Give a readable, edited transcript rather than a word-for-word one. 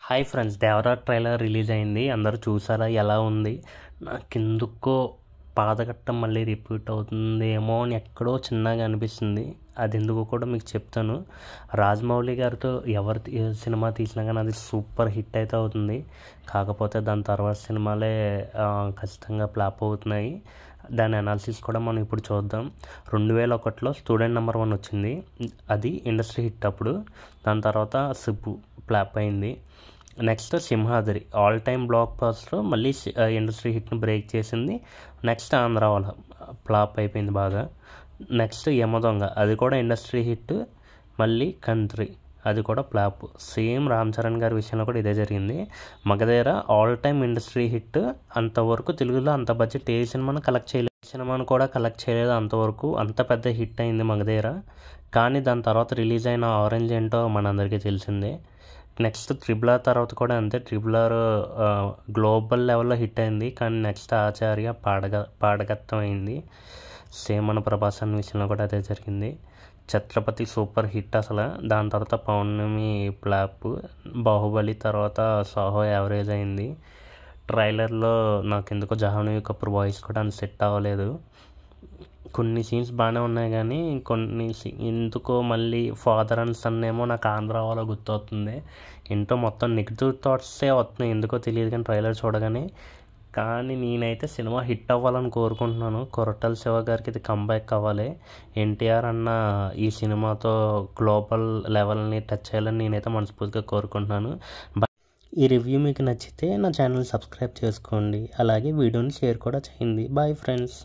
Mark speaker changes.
Speaker 1: Hi friends, Devara trailer release అయింది. అందరూ చూసారా? ఎలా ఉంది? నాకెందుకో పాతఘట్టం మళ్ళీ రిపీట్ అవుతుందేమో అని ఎక్కడో చిన్నగా అనిపిస్తుంది. అది ఎందుకో కూడా మీకు చెప్తాను. రాజమౌళి గారితో ఎవరు సినిమా తీసినా కానీ అది సూపర్ హిట్ అయితే అవుతుంది. కాకపోతే దాని తర్వాత సినిమాలే ఖచ్చితంగా ఫ్లాప్ అవుతున్నాయి. దాని అనాలిసిస్ కూడా మనం ఇప్పుడు చూద్దాం. 2001లో స్టూడెంట్ నెంబర్ 1 వచ్చింది. అది ఇండస్ట్రీ హిట్ అప్పుడు. దాని తర్వాత సిబ్బు ఫ్లాప్ అయింది. Next Simhadri all time block buster, మళ్ళీ ఇండస్ట్రీ హిట్ని బ్రేక్ చేసింది. నెక్స్ట్ ఆంధ్రావాల ఫ్లాప్ అయిపోయింది బాగా. నెక్స్ట్ యమదొంగ, అది కూడా ఇండస్ట్రీ హిట్, మళ్ళీ కంట్రీ, అది కూడా ఫ్లాప్. సేమ్ రామ్ చరణ్ గారి విషయంలో కూడా ఇదే జరిగింది. Magadheera all time industry hit, అంతవరకు తెలుగులో అంత బడ్జెట్ ఏ సినిమాను కలెక్ట్ చేయలేదు. సినిమాను కూడా కలెక్ట్ చేయలేదు అంతవరకు. అంత పెద్ద హిట్ అయింది మగధీర. కానీ దాని తర్వాత రిలీజ్ అయిన ఆరెంజ్ ఏంటో మనందరికీ తెలిసిందే. నెక్స్ట్ RRR తర్వాత కూడా అంతే. RRR గ్లోబల్ లెవెల్లో హిట్ అయింది. కానీ నెక్స్ట్ ఆచార్య పాడగత్తం అయింది. సేమ్ మన ప్రభాస్ అన్న విషయంలో కూడా అదే జరిగింది. ఛత్రపతి సూపర్ హిట్ అసలు. దాని తర్వాత పౌర్ణమి ఫ్లాప్. బాహుబలి తర్వాత సాహో యావరేజ్ అయింది. ట్రైలర్లో నాకు ఎందుకో జాహ్నవి కపూర్ వాయిస్ కూడా అంత సెట్ అవ్వలేదు. కొన్ని సీన్స్ బాగానే ఉన్నాయి కానీ కొన్ని ఎందుకో మళ్ళీ ఫాదర్ అండ్ సన్ ఏమో నాకు ఆంధ్ర వాళ్ళ గుర్తవుతుంది. ఏంటో మొత్తం నెగిటివ్ థాట్సే వస్తున్నాయి, ఎందుకో తెలియదు కానీ ట్రైలర్ చూడగానే. కానీ నేనైతే సినిమా హిట్ అవ్వాలని కోరుకుంటున్నాను. కొరటాల శివ గారికి ఇది కంబ్యాక్ అవ్వాలి. ఎన్టీఆర్ అన్న ఈ సినిమాతో గ్లోబల్ లెవెల్ని టచ్ చేయాలని నేనైతే మనస్ఫూర్తిగా కోరుకుంటున్నాను. ఈ రివ్యూ మీకు నచ్చితే నా ఛానల్ సబ్స్క్రైబ్ చేసుకోండి. అలాగే వీడియోని షేర్ కూడా చేయండి. Bye friends.